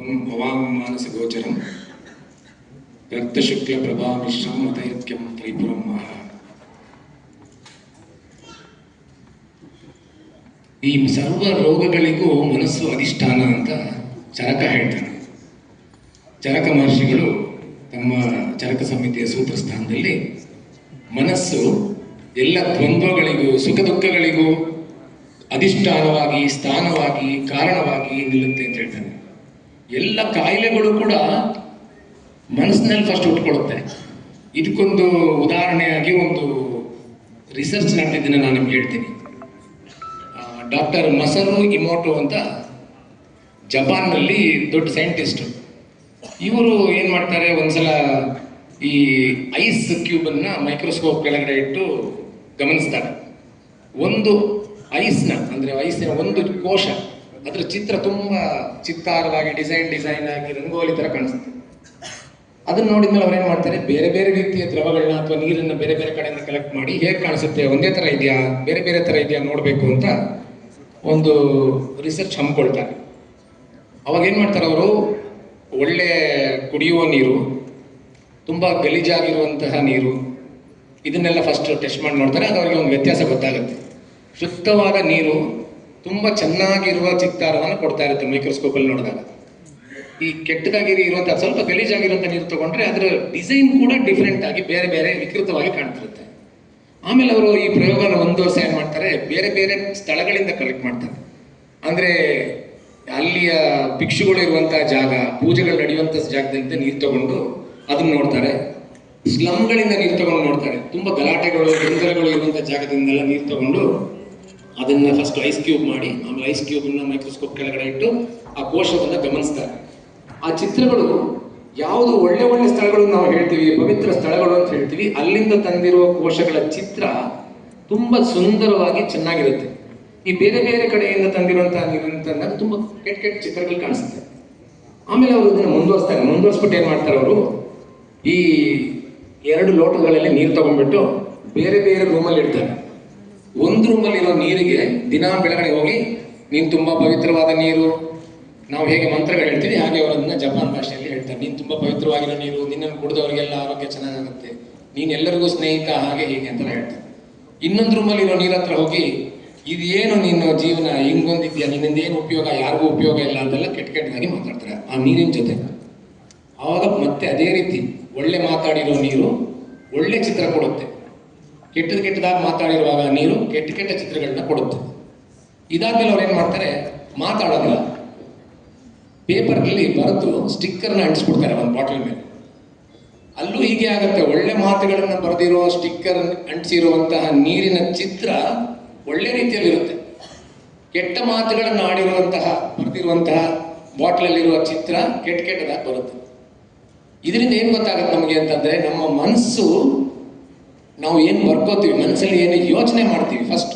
ಭವಾಮಾನಸ ಗೋಚರಂ ರಕ್ತಶುಕ್ಲ ಪ್ರಭಾ ಮಿಶ್ರಂ ಮತೈಕ್ಯಂ ತ್ರಿಪುರಂ ಮಹ. ಈ ಸರ್ವ ರೋಗಗಳಿಗೂ ಮನಸ್ಸು ಅಧಿಷ್ಠಾನ ಅಂತ ಚರಕ ಹೇಳ್ತಾನೆ. ಚರಕ ಮಹರ್ಷಿಗಳು ತಮ್ಮ ಚರಕ ಸಂಹಿತೆಯ ಸೂತ್ರ ಸ್ಥಾನದಲ್ಲಿ ಮನಸ್ಸು ಎಲ್ಲ ದ್ವಂದ್ವಗಳಿಗೂ ಸುಖ ದುಃಖಗಳಿಗೂ ಅಧಿಷ್ಠಾನವಾಗಿ ಸ್ಥಾನವಾಗಿ ಕಾರಣವಾಗಿ ನಿಲ್ಲುತ್ತೆ ಅಂತ ಹೇಳ್ತಾನೆ. ಎಲ್ಲ ಕಾಯಿಲೆಗಳು ಕೂಡ ಮನಸ್ಸಿನಲ್ಲಿ ಫಸ್ಟ್ ಹುಟ್ಕೊಳ್ಳುತ್ತೆ. ಇದಕ್ಕೊಂದು ಉದಾಹರಣೆಯಾಗಿ ಒಂದು ರಿಸರ್ಚ್ ನಡೆದಿದ್ದನ್ನು ನಾನು ನಿಮ್ಗೆ ಹೇಳ್ತೀನಿ. ಡಾಕ್ಟರ್ ಮಸರು ಇಮೋಟೋ ಅಂತ ಜಪಾನ್ನಲ್ಲಿ ದೊಡ್ಡ ಸೈಂಟಿಸ್ಟ್. ಇವರು ಏನು ಮಾಡ್ತಾರೆ, ಒಂದ್ಸಲ ಈ ಐಸ್ ಕ್ಯೂಬನ್ನು ಮೈಕ್ರೋಸ್ಕೋಪ್ ಕೆಳಗಡೆ ಇಟ್ಟು ಗಮನಿಸ್ತಾರೆ. ಒಂದು ಐಸ್ನ ಅಂದರೆ ಐಸಿನ ಒಂದು ಕೋಶ, ಅದರ ಚಿತ್ರ ತುಂಬ ಚಿತ್ತಾರವಾಗಿ ಡಿಸೈನ್ ಆಗಿ ರಂಗೋಲಿ ಥರ ಕಾಣಿಸುತ್ತೆ. ಅದನ್ನು ನೋಡಿದ್ಮೇಲೆ ಅವ್ರು ಏನು ಮಾಡ್ತಾರೆ, ಬೇರೆ ಬೇರೆ ರೀತಿಯ ದ್ರವಗಳನ್ನ ಅಥವಾ ನೀರನ್ನು ಬೇರೆ ಬೇರೆ ಕಡೆಯಿಂದ ಕಲೆಕ್ಟ್ ಮಾಡಿ ಹೇಗೆ ಕಾಣಿಸುತ್ತೆ, ಒಂದೇ ಥರ ಇದೆಯಾ ಬೇರೆ ಬೇರೆ ಥರ ಇದೆಯಾ ನೋಡಬೇಕು ಅಂತ ಒಂದು ರಿಸರ್ಚ್ ಹಮ್ಮಿಕೊಳ್ತಾರೆ. ಅವಾಗ ಏನು ಮಾಡ್ತಾರೆ ಅವರು, ಒಳ್ಳೆ ಕುಡಿಯುವ ನೀರು, ತುಂಬ ಗಲೀಜಾಗಿರುವಂತಹ ನೀರು, ಇದನ್ನೆಲ್ಲ ಫಸ್ಟ್ ಟೆಸ್ಟ್ ಮಾಡಿ ನೋಡ್ತಾರೆ. ಅದು ಅವರಿಗೆ ಒಂದು ವ್ಯತ್ಯಾಸ ಗೊತ್ತಾಗುತ್ತೆ. ಶುದ್ಧವಾದ ನೀರು ತುಂಬ ಚೆನ್ನಾಗಿರುವ ಚಿತ್ತಾರವನ್ನು ಕೊಡ್ತಾ ಇರುತ್ತೆ ಮೈಕ್ರೋಸ್ಕೋಪಲ್ಲಿ ನೋಡಿದಾಗ. ಈ ಕೆಟ್ಟದಾಗಿ ಇರುವಂಥ ಸ್ವಲ್ಪ ಗಲೀಜಾಗಿರುವಂಥ ನೀರು ತೊಗೊಂಡ್ರೆ ಅದರ ಡಿಸೈನ್ ಕೂಡ ಡಿಫ್ರೆಂಟ್ ಆಗಿ ಬೇರೆ ಬೇರೆ ವಿಕೃತವಾಗಿ ಕಾಣ್ತಿರುತ್ತೆ. ಆಮೇಲೆ ಅವರು ಈ ಪ್ರಯೋಗನ ಒಂದು ವರ್ಷ ಏನು ಮಾಡ್ತಾರೆ, ಬೇರೆ ಬೇರೆ ಸ್ಥಳಗಳಿಂದ ಕಲೆಕ್ಟ್ ಮಾಡ್ತಾರೆ. ಅಂದರೆ ಅಲ್ಲಿಯ ಭಿಕ್ಷುಗಳು ಇರುವಂಥ ಜಾಗ, ಪೂಜೆಗಳು ನಡೆಯುವಂಥ ಜಾಗದಿಂದ ನೀರು ತಗೊಂಡು ಅದನ್ನು ನೋಡ್ತಾರೆ. ಸ್ಲಮ್ಗಳಿಂದ ನೀರು ತಗೊಂಡು ನೋಡ್ತಾರೆ. ತುಂಬ ಗಲಾಟೆಗಳು ಗೊಂದಲಗಳು ಇರುವಂಥ ಜಾಗದಿಂದೆಲ್ಲ ನೀರು ತಗೊಂಡು ಅದನ್ನು ಫಸ್ಟ್ ಐಸ್ ಕ್ಯೂಬ್ ಮಾಡಿ, ಆಮೇಲೆ ಐಸ್ ಕ್ಯೂಬನ್ನು ಮೈಕ್ರೋಸ್ಕೋಪ್ ಕೆಳಗಡೆ ಇಟ್ಟು ಆ ಕೋಶವನ್ನು ಗಮನಿಸ್ತಾರೆ. ಆ ಚಿತ್ರಗಳು ಯಾವುದು ಒಳ್ಳೆ ಒಳ್ಳೆ ಸ್ಥಳಗಳು ನಾವು ಹೇಳ್ತೀವಿ, ಪವಿತ್ರ ಸ್ಥಳಗಳು ಅಂತ ಹೇಳ್ತೀವಿ, ಅಲ್ಲಿಂದ ತಂದಿರುವ ಕೋಶಗಳ ಚಿತ್ರ ತುಂಬ ಸುಂದರವಾಗಿ ಚೆನ್ನಾಗಿರುತ್ತೆ. ಈ ಬೇರೆ ಬೇರೆ ಕಡೆಯಿಂದ ತಂದಿರುವಂತಹ ನೀರನ್ನು ತಂದಾಗ ತುಂಬ ಕೆಟ್ಟ ಕೆಟ್ಟ ಚಿತ್ರಗಳು ಕಾಣಿಸುತ್ತೆ. ಆಮೇಲೆ ಅವರು ಇದನ್ನು ಮುಂದುವರಿಸ್ಬಿಟ್ಟು ಏನು ಮಾಡ್ತಾರೆ, ಅವರು ಈ 2 ಲೋಟಗಳಲ್ಲಿ ನೀರು ತಗೊಂಡ್ಬಿಟ್ಟು ಬೇರೆ ಬೇರೆ ರೂಮಲ್ಲಿ ಇಡ್ತಾರೆ. ಒಂದು ರೂಮಲ್ಲಿರೋ ನೀರಿಗೆ ದಿನ ಬೆಳಗಡೆ ಹೋಗಿ, ನೀನು ತುಂಬ ಪವಿತ್ರವಾದ ನೀರು, ನಾವು ಹೇಗೆ ಮಂತ್ರಗಳು ಹೇಳ್ತೀವಿ ಹಾಗೆ ಅವರು ಅದನ್ನ ಜಪಾನ್ ಭಾಷೆಯಲ್ಲಿ ಹೇಳ್ತಾರೆ. ನೀನು ತುಂಬ ಪವಿತ್ರವಾಗಿರೋ ನೀರು, ನಿನ್ನನ್ನು ಕುಡಿದವರಿಗೆಲ್ಲ ಆರೋಗ್ಯ ಚೆನ್ನಾಗುತ್ತೆ, ನೀನು ಎಲ್ಲರಿಗೂ ಸ್ನೇಹಿತ, ಹಾಗೆ ಹೀಗೆ ಅಂತೆಲ್ಲ ಹೇಳ್ತಾರೆ. ಇನ್ನೊಂದು ರೂಮಲ್ಲಿರೋ ನೀರ ಹತ್ರ ಹೋಗಿ, ಇದೇನು ನಿನ್ನ ಜೀವನ ಹಿಂಗೊಂದಿದ್ಯಾ, ನಿನ್ನಿಂದ ಏನು ಉಪಯೋಗ, ಯಾರಿಗೂ ಉಪಯೋಗ ಇಲ್ಲ ಅಂತೆಲ್ಲ ಕೆಟ್ಟದಾಗಿ ಮಾತಾಡ್ತಾರೆ ಆ ನೀರಿನ ಜೊತೆ. ಆವಾಗ ಮತ್ತೆ ಅದೇ ರೀತಿ ಒಳ್ಳೆ ಮಾತಾಡಿರೋ ನೀರು ಒಳ್ಳೆ ಚಿತ್ರ ಕೊಡುತ್ತೆ, ಕೆಟ್ಟದಾಗಿ ಮಾತಾಡಿರುವಾಗ ನೀರು ಕೆಟ್ಟ ಚಿತ್ರಗಳನ್ನ ಕೊಡುತ್ತೆ. ಇದಾದ್ಮೇಲೆ ಅವ್ರು ಏನು ಮಾಡ್ತಾರೆ, ಮಾತಾಡೋದಿಲ್ಲ, ಪೇಪರ್ನಲ್ಲಿ ಬರೆದು ಸ್ಟಿಕ್ಕರ್ನ ಅಂಟಿಸ್ಬಿಡ್ತಾರೆ ಒಂದು ಬಾಟಲ್ ಮೇಲೆ. ಅಲ್ಲೂ ಹೀಗೆ ಆಗುತ್ತೆ. ಒಳ್ಳೆ ಮಾತುಗಳನ್ನು ಬರೆದಿರೋ ಸ್ಟಿಕ್ಕರ್ ಅಂಟಿಸಿರುವಂತಹ ನೀರಿನ ಚಿತ್ರ ಒಳ್ಳೆ ರೀತಿಯಲ್ಲಿರುತ್ತೆ. ಕೆಟ್ಟ ಮಾತುಗಳನ್ನು ಆಡಿರುವಂತಹ ಬರೆದಿರುವಂತಹ ಬಾಟ್ಲಲ್ಲಿರುವ ಚಿತ್ರ ಕೆಟ್ಟದಾಗಿ ಬರುತ್ತೆ. ಇದರಿಂದ ಏನು ಗೊತ್ತಾಗುತ್ತೆ ನಮಗೆ ಅಂತಂದರೆ, ನಮ್ಮ ಮನಸ್ಸು, ನಾವು ಏನು ಬರ್ಕೋತೀವಿ, ಮನಸ್ಸಲ್ಲಿ ಏನು ಯೋಚನೆ ಮಾಡ್ತೀವಿ ಫಸ್ಟ್,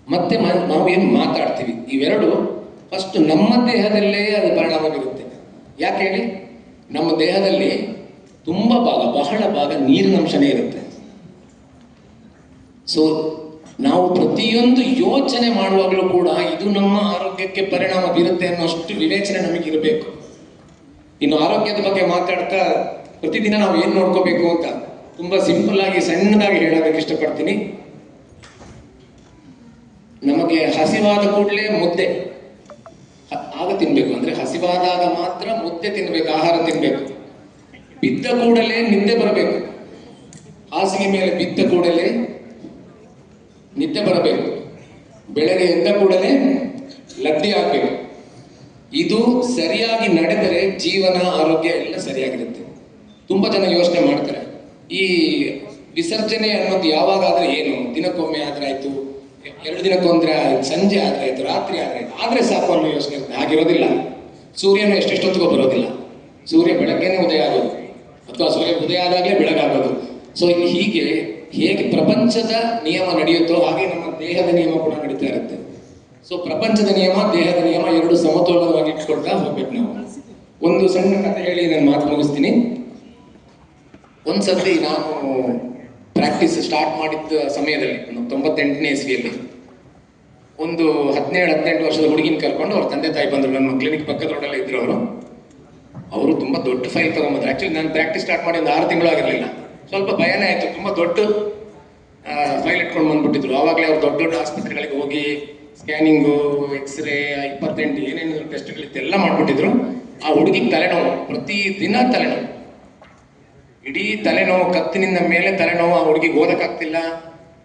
ಮತ್ತೆ ನಾವು ಏನು ಮಾತಾಡ್ತೀವಿ, ಇವೆರಡು ಫಸ್ಟ್ ನಮ್ಮ ದೇಹದಲ್ಲೇ ಅದು ಪರಿಣಾಮ ಬೀರುತ್ತೆ. ಯಾಕೆ ಹೇಳಿ, ನಮ್ಮ ದೇಹದಲ್ಲಿ ತುಂಬ ಭಾಗ, ಬಹಳ ಭಾಗ ನೀರಿನ ಅಂಶನೇ ಇರುತ್ತೆ. ಸೊ ನಾವು ಪ್ರತಿಯೊಂದು ಯೋಚನೆ ಮಾಡುವಾಗಲೂ ಕೂಡ ಇದು ನಮ್ಮ ಆರೋಗ್ಯಕ್ಕೆ ಪರಿಣಾಮ ಬೀರುತ್ತೆ ಅನ್ನೋಷ್ಟು ವಿವೇಚನೆ ನಮಗಿರಬೇಕು. ಇನ್ನು ಆರೋಗ್ಯದ ಬಗ್ಗೆ ಮಾತಾಡ್ತಾ ಪ್ರತಿದಿನ ನಾವು ಏನು ನೋಡ್ಕೋಬೇಕು ಅಂತ ತುಂಬ ಸಿಂಪಲ್ ಆಗಿ ಸಣ್ಣದಾಗಿ ಹೇಳೋದಕ್ಕೆ ಇಷ್ಟಪಡ್ತೀನಿ. ನಮಗೆ ಹಸಿವಾದ ಕೂಡಲೇ ಮುದ್ದೆ ಆಗ ತಿನ್ಬೇಕು, ಅಂದರೆ ಹಸಿವಾದಾಗ ಮಾತ್ರ ಮುದ್ದೆ ತಿನ್ಬೇಕು, ಆಹಾರ ತಿನ್ಬೇಕು. ಬಿದ್ದ ಕೂಡಲೇ ನಿದ್ದೆ ಬರಬೇಕು, ಹಾಸಿಗೆ ಮೇಲೆ ಬಿದ್ದ ಕೂಡಲೇ ನಿದ್ದೆ ಬರಬೇಕು, ಬೆಳಗ್ಗೆ ಎದ್ದ ಕೂಡಲೇ ಲದ್ದಿ ಆಗಬೇಕು. ಇದು ಸರಿಯಾಗಿ ನಡೆದರೆ ಜೀವನ ಆರೋಗ್ಯ ಎಲ್ಲ ಸರಿಯಾಗಿರುತ್ತೆ. ತುಂಬ ಜನ ಯೋಚನೆ ಮಾಡ್ತಾರೆ, ಈ ವಿಸರ್ಜನೆ ಅನ್ನೋದು ಯಾವಾಗಾದ್ರೆ ಏನು, ದಿನಕ್ಕೊಮ್ಮೆ ಆದ್ರೆ ಆಯ್ತು, 2 ದಿನಕ್ಕೊಂದ್ರೆ ಆಯ್ತು, ಸಂಜೆ ಆದ್ರೆ ಆಯ್ತು, ರಾತ್ರಿ ಆದ್ರೆ ಸಾಕು ಅನ್ನೋ ಯೋಚನೆ ಇರುತ್ತೆ. ಹಾಗಿರೋದಿಲ್ಲ. ಸೂರ್ಯನು ಎಷ್ಟೆಷ್ಟೊತ್ತಿಗೂ ಬರೋದಿಲ್ಲ, ಸೂರ್ಯ ಬೆಳಗ್ಗೆನೇ ಉದಯ ಆಗೋದು, ಅಥವಾ ಸೂರ್ಯ ಉದಯ ಆದಾಗಲೇ ಬೆಳಗಾಗೋದು. ಸೊ ಹೇಗೆ ಪ್ರಪಂಚದ ನಿಯಮ ನಡೆಯುತ್ತೋ ಹಾಗೆ ನಮ್ಮ ದೇಹದ ನಿಯಮ ಕೂಡ ನಡೀತಾ ಇರುತ್ತೆ. ಸೊ ಪ್ರಪಂಚದ ನಿಯಮ, ದೇಹದ ನಿಯಮ ಎರಡು ಸಮತೋಲನವಾಗಿ ಇಟ್ಕೊಳ್ತಾ ಹೋಗ್ಬೇಕು ನಾವು. ಒಂದು ಸಣ್ಣ ಕಥೆ ಹೇಳಿ ನಾನು ಮಾತು ಮುಗಿಸ್ತೀನಿ. ಒಂದ್ಸತಿ ನಾನು ಪ್ರಾಕ್ಟೀಸ್ ಸ್ಟಾರ್ಟ್ ಮಾಡಿದ್ದ ಸಮಯದಲ್ಲಿ 98ನೇ ಇಸ್ವಿಯಲ್ಲಿ ಒಂದು 17-18 ವರ್ಷದ ಹುಡುಗಿನ ಕರ್ಕೊಂಡು ಅವ್ರ ತಂದೆ ತಾಯಿ ಬಂದರು. ನಮ್ಮ ಕ್ಲಿನಿಕ್ ಪಕ್ಕದ ರೋಡಲ್ಲೇ ಇದ್ರು ಅವರು. ಅವರು ತುಂಬ ದೊಡ್ಡ ಫೈಲ್ ತಗೊಂಬಂದ್ರು. ಆ್ಯಕ್ಚುಲಿ ನಾನು ಪ್ರಾಕ್ಟೀಸ್ ಸ್ಟಾರ್ಟ್ ಮಾಡಿ ಒಂದು 6 ತಿಂಗಳು ಆಗಿರಲಿಲ್ಲ. ಸ್ವಲ್ಪ ಭಯನೇ ಆಯಿತು. ತುಂಬ ದೊಡ್ಡ ಫೈಲ್ ಇಟ್ಕೊಂಡು ಬಂದ್ಬಿಟ್ಟಿದ್ರು. ಆವಾಗಲೇ ಅವ್ರು ದೊಡ್ಡ ದೊಡ್ಡ ಆಸ್ಪತ್ರೆಗಳಿಗೆ ಹೋಗಿ ಸ್ಕ್ಯಾನಿಂಗು, ಎಕ್ಸ್ರೇ, 28 ಏನೇನು ಟೆಸ್ಟ್ಗಳಿತ್ತು ಎಲ್ಲ ಮಾಡಿಬಿಟ್ಟಿದ್ರು. ಆ ಹುಡುಗಿಗೆ ತಲೆನೋವು, ಪ್ರತಿ ದಿನ ತಲೆನೋವು, ಇಡೀ ತಲೆನೋವು, ಕತ್ತಿನಿಂದ ಮೇಲೆ ತಲೆನೋವು. ಆ ಹುಡುಗಿಗೆ ಓದೋಕ್ಕಾಗ್ತಿಲ್ಲ,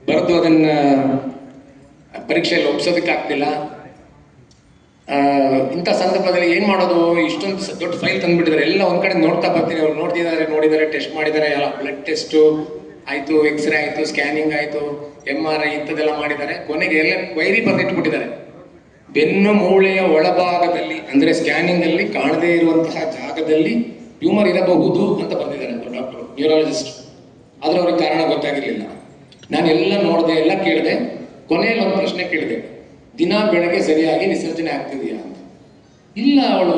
ಬರೆದು ಅದನ್ನು ಪರೀಕ್ಷೆಯಲ್ಲಿ ಒಪ್ಸೋದಕ್ಕಾಗ್ತಿಲ್ಲ. ಇಂಥ ಸಂದರ್ಭದಲ್ಲಿ ಏನು ಮಾಡೋದು? ಇಷ್ಟೊಂದು ದೊಡ್ಡ ಫೈಲ್ ತಂದುಬಿಟ್ಟಿದ್ದಾರೆ. ಎಲ್ಲ ಒಂದು ಕಡೆ ನೋಡ್ತಾ ಬರ್ತೀನಿ. ಅವ್ರು ನೋಡಿದ್ದಾರೆ, ಟೆಸ್ಟ್ ಮಾಡಿದ್ದಾರೆ, ಎಲ್ಲ ಬ್ಲಡ್ ಟೆಸ್ಟು ಆಯಿತು, ಎಕ್ಸ್ರೇ ಆಯಿತು, ಸ್ಕ್ಯಾನಿಂಗ್ ಆಯಿತು, MRI ಇಂಥದ್ದೆಲ್ಲ ಮಾಡಿದ್ದಾರೆ. ಕೊನೆಗೆ ಎಲ್ಲ ಕ್ವೈರಿ ಬರೆದಿಟ್ಬಿಟ್ಟಿದ್ದಾರೆ. ಬೆನ್ನು ಮೂಳೆಯ ಒಳಭಾಗದಲ್ಲಿ, ಅಂದರೆ ಸ್ಕ್ಯಾನಿಂಗಲ್ಲಿ ಕಾಣದೇ ಇರುವಂತಹ ಜಾಗದಲ್ಲಿ ಟ್ಯೂಮರ್ ಇರಬಹುದು ಅಂತ ಬರೆದಿದ್ದಾರೆ ಡಾಕ್ಟರ್, ನ್ಯೂರಾಲಜಿಸ್ಟ್. ಆದರೆ ಅವ್ರಿಗೆ ಕಾರಣ ಗೊತ್ತಾಗಿರಲಿಲ್ಲ. ನಾನೆಲ್ಲ ನೋಡಿದೆ, ಎಲ್ಲ ಕೇಳಿದೆ. ಕೊನೆಯಲ್ಲಿ ಒಂದು ಪ್ರಶ್ನೆ ಕೇಳಿದೆ, ದಿನ ಬೆಳಗ್ಗೆ ಸರಿಯಾಗಿ ವಿಸರ್ಜನೆ ಆಗ್ತಿದೆಯಾ ಅಂತ. ಇಲ್ಲ, ಅವಳು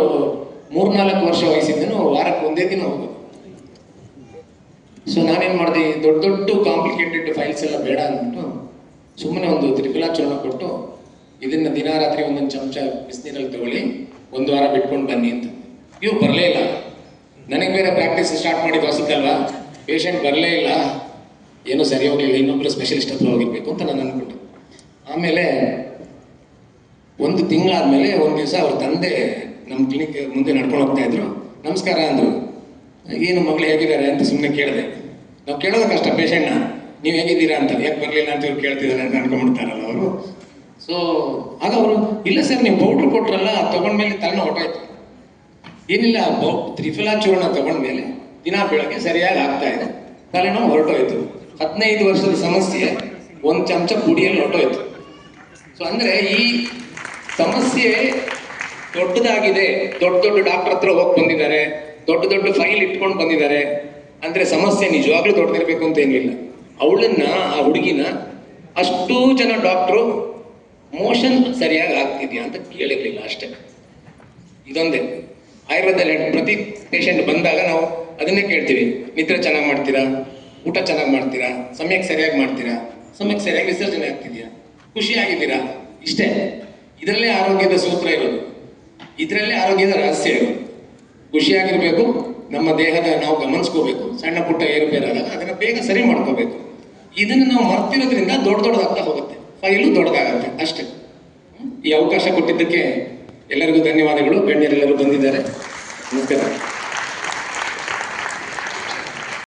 3-4 ವರ್ಷ ವಯಸ್ಸಿಂದನೂ ವಾರಕ್ಕೆ ಒಂದೇ ದಿನ ಹೋಗೋದು. ಸೊ ನಾನೇನು ಮಾಡಿದೆ, ದೊಡ್ಡ ಕಾಂಪ್ಲಿಕೇಟೆಡ್ ಫೈಲ್ಸ್ ಎಲ್ಲ ಬೇಡ ಅಂದ್ಬಿಟ್ಟು ಸುಮ್ಮನೆ ಒಂದು ತ್ರಿಫಲಾಚೂರ್ಣ ಕೊಟ್ಟು, ಇದನ್ನು ದಿನ ರಾತ್ರಿ ಒಂದೊಂದು ಚಮಚ ಬಿಸಿನೀರಲ್ಲಿ ತಗೊಳ್ಳಿ, 1 ವಾರ ಬಿಟ್ಕೊಂಡು ಬನ್ನಿ ಅಂತ. ಇವ್ರು ಬರಲೇ ಇಲ್ಲ. ನನಗೆ ಬೇರೆ ಪ್ರಾಕ್ಟೀಸ್ ಸ್ಟಾರ್ಟ್ ಮಾಡಿದ್ದು ಹೊಸದಲ್ವಾ, ಪೇಷಂಟ್ ಬರಲೇ ಇಲ್ಲ. ಏನೂ ಸರಿ ಹೋಗಲಿಲ್ಲ, ಇನ್ನೊಬ್ಬರು ಸ್ಪೆಷಲಿಸ್ಟ್ ಹತ್ರ ಹೋಗಿರ್ಬೇಕು ಅಂತ ನಾನು ಅಂದ್ಕೊಂಡೆ. ಆಮೇಲೆ 1 ತಿಂಗಳಾದಮೇಲೆ ಒಂದು ದಿವಸ ಅವ್ರ ತಂದೆ ನಮ್ಮ ಕ್ಲಿನಿಕ್ ಮುಂದೆ ನಡ್ಕೊಂಡು ಹೋಗ್ತಾ ಇದ್ರು. ನಮಸ್ಕಾರ ಅಂದರು. ಏನು ಮಗಳು ಹೇಗಿದ್ದಾರೆ ಅಂತ ಸುಮ್ಮನೆ ಕೇಳಿದೆ. ನಾವು ಕೇಳೋದು ಕಷ್ಟ ಪೇಷಂಟ್ನ, ನೀವು ಹೇಗಿದ್ದೀರಾ ಅಂತ. ಯಾಕೆ ಬರಲಿಲ್ಲ ಅಂತ ಇವ್ರು ಕೇಳ್ತಿದ್ದಾರೆ ಅಂತ ಅನ್ಕೊಂಡ್ಬಿಡ್ತಾರಲ್ಲ ಅವರು. ಸೊ ಆಗ ಅವರು, ಇಲ್ಲ ಸರ್ ನೀವು ಪೌಡ್ರ್ ಕೊಟ್ರಲ್ಲ, ತೊಗೊಂಡ್ಮೇಲೆ ತಲೆನೋವು ಹೊಟ್ಟೋಯ್ತು. ಏನಿಲ್ಲ, ತ್ರಿಫಲಾಚೂರ್ಣ ತೊಗೊಂಡ್ಮೇಲೆ ದಿನ ಬೆಳಗ್ಗೆ ಸರಿಯಾಗಿ ಆಗ್ತಾ ಇದೆ, ತಲೆನೋವು ಹೊರಟೋಯ್ತು. 15 ವರ್ಷದ ಸಮಸ್ಯೆ 1 ಚಮಚ ಪುಡಿಯಲ್ಲಿ ಹೊರಟೋಯ್ತು. ಸೊ ಅಂದರೆ ಈ ಸಮಸ್ಯೆ ದೊಡ್ಡದಾಗಿದೆ. ದೊಡ್ಡ ಡಾಕ್ಟರ್ ಹತ್ರ ಹೋಗಿ ಬಂದಿದ್ದಾರೆ, ದೊಡ್ಡ ಫೈಲ್ ಇಟ್ಕೊಂಡು ಬಂದಿದ್ದಾರೆ. ಅಂದರೆ ಸಮಸ್ಯೆ ನಿಜವಾಗ್ಲೂ ದೊಡ್ಡದಿರಬೇಕು ಅಂತ ಏನಿಲ್ಲ. ಅವಳನ್ನ, ಆ ಹುಡುಗಿನ ಅಷ್ಟೂ ಜನ ಡಾಕ್ಟ್ರು ಮೋಷನ್ ಸರಿಯಾಗಿ ಆಗ್ತಿದ್ಯಾ ಅಂತ ಕೇಳಿರಲಿಲ್ಲ ಅಷ್ಟೇ. ಇದೊಂದೇ ಆಯುರ್ವೇದದಲ್ಲಿ ಪ್ರತಿ ಪೇಷಂಟ್ ಬಂದಾಗ ನಾವು ಅದನ್ನೇ ಕೇಳ್ತೀವಿ. ನಿದ್ರೆ ಚೆನ್ನಾಗಿ ಮಾಡ್ತೀರಾ, ಊಟ ಚೆನ್ನಾಗಿ ಮಾಡ್ತೀರಾ, ಸಮಯಕ್ಕೆ ಸರಿಯಾಗಿ ಮಾಡ್ತೀರಾ, ಸಮಯಕ್ಕೆ ಸರಿಯಾಗಿ ವಿಸರ್ಜನೆ ಆಗ್ತಿದ್ಯಾ, ಖುಷಿಯಾಗಿದ್ದೀರಾ, ಇಷ್ಟೇ. ಇದರಲ್ಲೇ ಆರೋಗ್ಯದ ಸೂತ್ರ ಇರೋದು, ಇದರಲ್ಲೇ ಆರೋಗ್ಯದ ರಹಸ್ಯ ಇರೋದು. ಖುಷಿಯಾಗಿರ್ಬೇಕು, ನಮ್ಮ ದೇಹದ ನಾವು ಗಮನಿಸ್ಕೋಬೇಕು. ಸಣ್ಣ ಪುಟ್ಟ ಏರುಪೇರಾದಾಗ ಅದನ್ನು ಬೇಗ ಸರಿ ಮಾಡ್ಕೋಬೇಕು. ಇದನ್ನು ನಾವು ಮರ್ತಿರೋದ್ರಿಂದ ದೊಡ್ಡದಾಗ್ತಾ ಹೋಗುತ್ತೆ, ಫೈಲು ದೊಡ್ಡದಾಗತ್ತೆ ಅಷ್ಟೇ. ಈ ಅವಕಾಶ ಕೊಟ್ಟಿದ್ದಕ್ಕೆ ಎಲ್ಲರಿಗೂ ಧನ್ಯವಾದಗಳು. ಗಣ್ಯರೆಲ್ಲರೂ ಬಂದಿದ್ದಾರೆ. ನಮಸ್ಕಾರ.